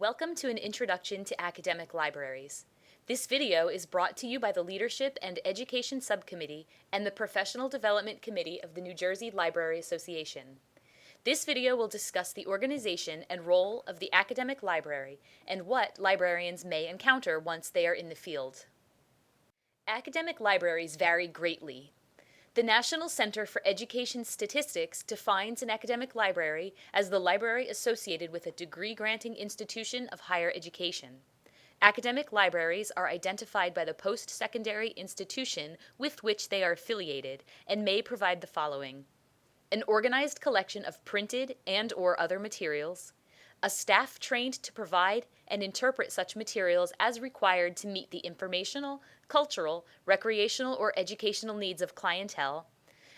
Welcome to an introduction to academic libraries. This video is brought to you by the Leadership and Education Subcommittee and the Professional Development Committee of the New Jersey Library Association. This video will discuss the organization and role of the academic library and what librarians may encounter once they are in the field. Academic libraries vary greatly. The National Center for Education Statistics defines an academic library as the library associated with a degree-granting institution of higher education. Academic libraries are identified by the post-secondary institution with which they are affiliated and may provide the following: an organized collection of printed and/or other materials, a staff trained to provide and interpret such materials as required to meet the informational, cultural, recreational, or educational needs of clientele,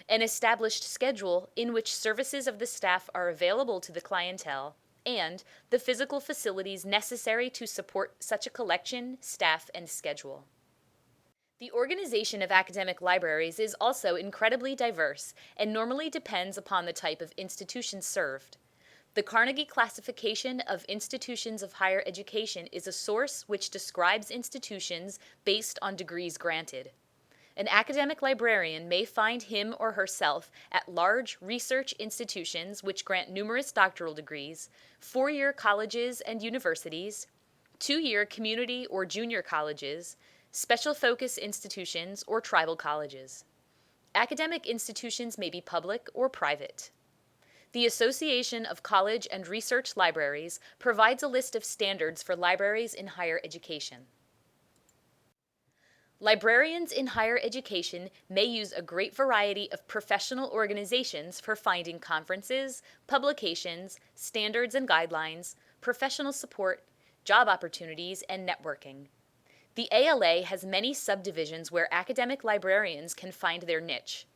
an established schedule in which services of the staff are available to the clientele, and the physical facilities necessary to support such a collection, staff, and schedule. The organization of academic libraries is also incredibly diverse and normally depends upon the type of institution served. The Carnegie Classification of Institutions of Higher Education is a source which describes institutions based on degrees granted. An academic librarian may find him or herself at large research institutions which grant numerous doctoral degrees, four-year colleges and universities, two-year community or junior colleges, special focus institutions, or tribal colleges. Academic institutions may be public or private. The Association of College and Research Libraries provides a list of standards for libraries in higher education. Librarians in higher education may use a great variety of professional organizations for finding conferences, publications, standards and guidelines, professional support, job opportunities, and networking. The ALA has many subdivisions where academic librarians can find their niche.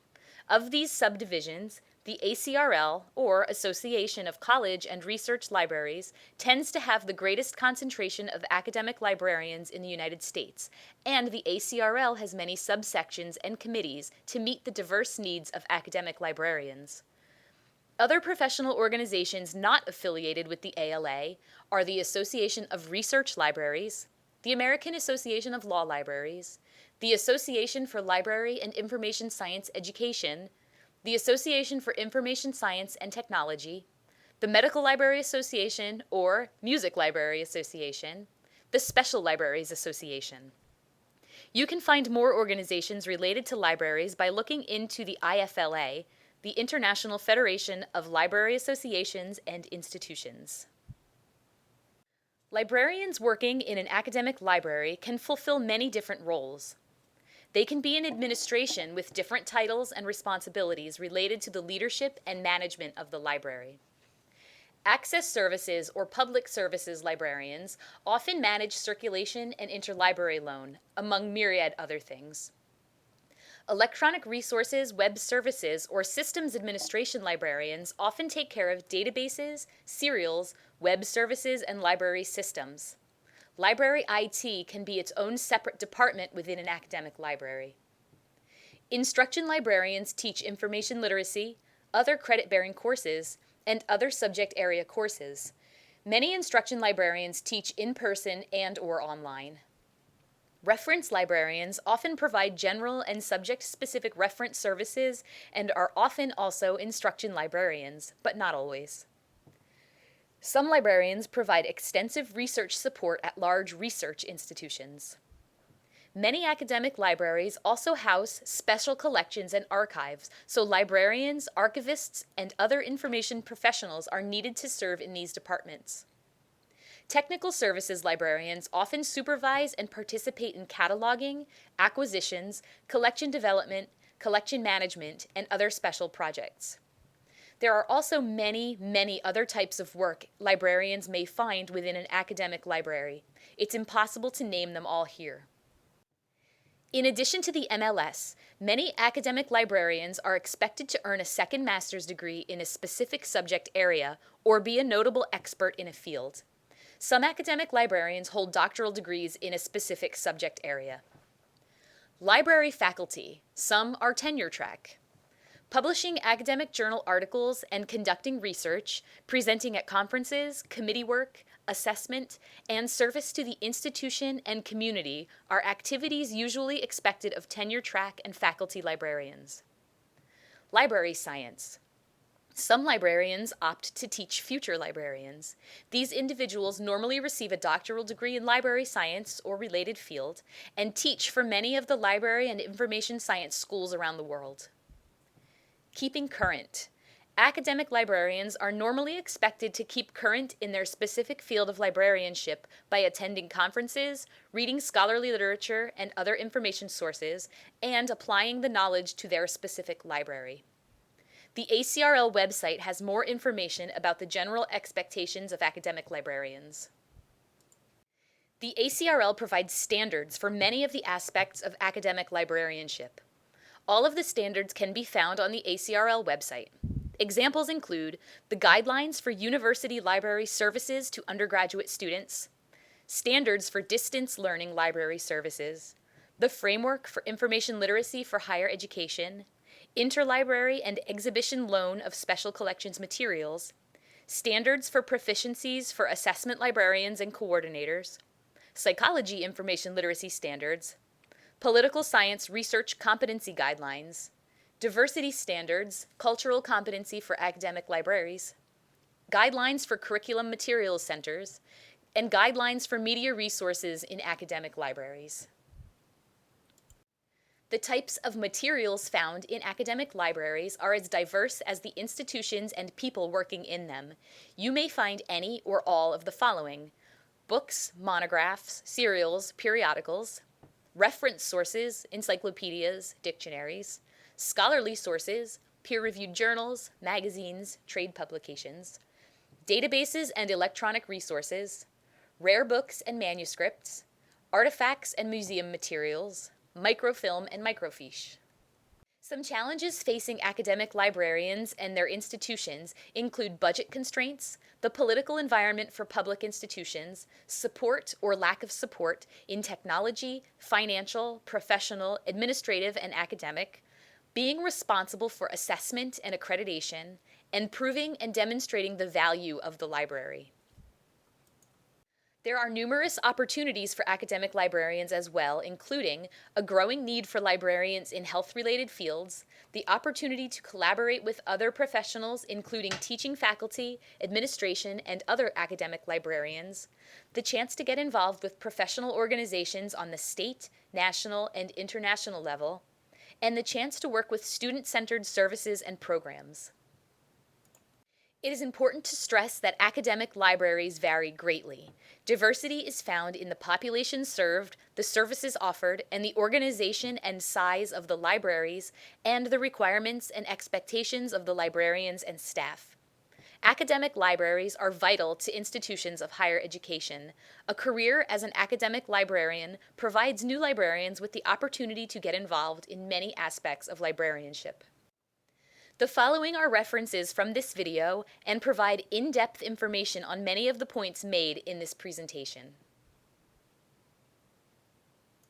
Of these subdivisions, the ACRL, or Association of College and Research Libraries, tends to have the greatest concentration of academic librarians in the United States, and the ACRL has many subsections and committees to meet the diverse needs of academic librarians. Other professional organizations not affiliated with the ALA are the Association of Research Libraries, the American Association of Law Libraries, the Association for Library and Information Science Education, the Association for Information Science and Technology, the Medical Library Association or Music Library Association, the Special Libraries Association. You can find more organizations related to libraries by looking into the IFLA, the International Federation of Library Associations and Institutions. Librarians working in an academic library can fulfill many different roles. They can be in administration with different titles and responsibilities related to the leadership and management of the library. Access services or public services librarians often manage circulation and interlibrary loan, among myriad other things. Electronic resources, web services, or systems administration librarians often take care of databases, serials, web services, and library systems. Library IT can be its own separate department within an academic library. Instruction librarians teach information literacy, other credit-bearing courses, and other subject area courses. Many instruction librarians teach in person and/or online. Reference librarians often provide general and subject-specific reference services and are often also instruction librarians, but not always. Some librarians provide extensive research support at large research institutions. Many academic libraries also house special collections and archives, so librarians, archivists, and other information professionals are needed to serve in these departments. Technical services librarians often supervise and participate in cataloging, acquisitions, collection development, collection management, and other special projects. There are also many other types of work librarians may find within an academic library. It's impossible to name them all here. In addition to the MLS, many academic librarians are expected to earn a second master's degree in a specific subject area or be a notable expert in a field. Some academic librarians hold doctoral degrees in a specific subject area. Library faculty, some are tenure track. Publishing academic journal articles and conducting research, presenting at conferences, committee work, assessment, and service to the institution and community are activities usually expected of tenure-track and faculty librarians. Library science. Some librarians opt to teach future librarians. These individuals normally receive a doctoral degree in library science or related field and teach for many of the library and information science schools around the world. Keeping current. Academic librarians are normally expected to keep current in their specific field of librarianship by attending conferences, reading scholarly literature and other information sources, and applying the knowledge to their specific library. The ACRL website has more information about the general expectations of academic librarians. The ACRL provides standards for many of the aspects of academic librarianship. All of the standards can be found on the ACRL website. Examples include the Guidelines for University Library Services to Undergraduate Students, Standards for Distance Learning Library Services, the Framework for Information Literacy for Higher Education, Interlibrary and Exhibition Loan of Special Collections Materials, Standards for Proficiencies for Assessment Librarians and Coordinators, Psychology Information Literacy Standards, Political Science Research Competency Guidelines, Diversity Standards, Cultural Competency for Academic Libraries, Guidelines for Curriculum Materials Centers, and Guidelines for Media Resources in Academic Libraries. The types of materials found in academic libraries are as diverse as the institutions and people working in them. You may find any or all of the following: books, monographs, serials, periodicals, reference sources, encyclopedias, dictionaries, scholarly sources, peer-reviewed journals, magazines, trade publications, databases and electronic resources, rare books and manuscripts, artifacts and museum materials, microfilm and microfiche. Some challenges facing academic librarians and their institutions include budget constraints, the political environment for public institutions, support or lack of support in technology, financial, professional, administrative, and academic, being responsible for assessment and accreditation, and proving and demonstrating the value of the library. There are numerous opportunities for academic librarians as well, including a growing need for librarians in health-related fields, the opportunity to collaborate with other professionals, including teaching faculty, administration, and other academic librarians, the chance to get involved with professional organizations on the state, national, and international level, and the chance to work with student-centered services and programs. It is important to stress that academic libraries vary greatly. Diversity is found in the population served, the services offered, and the organization and size of the libraries, and the requirements and expectations of the librarians and staff. Academic libraries are vital to institutions of higher education. A career as an academic librarian provides new librarians with the opportunity to get involved in many aspects of librarianship. The following are references from this video and provide in-depth information on many of the points made in this presentation.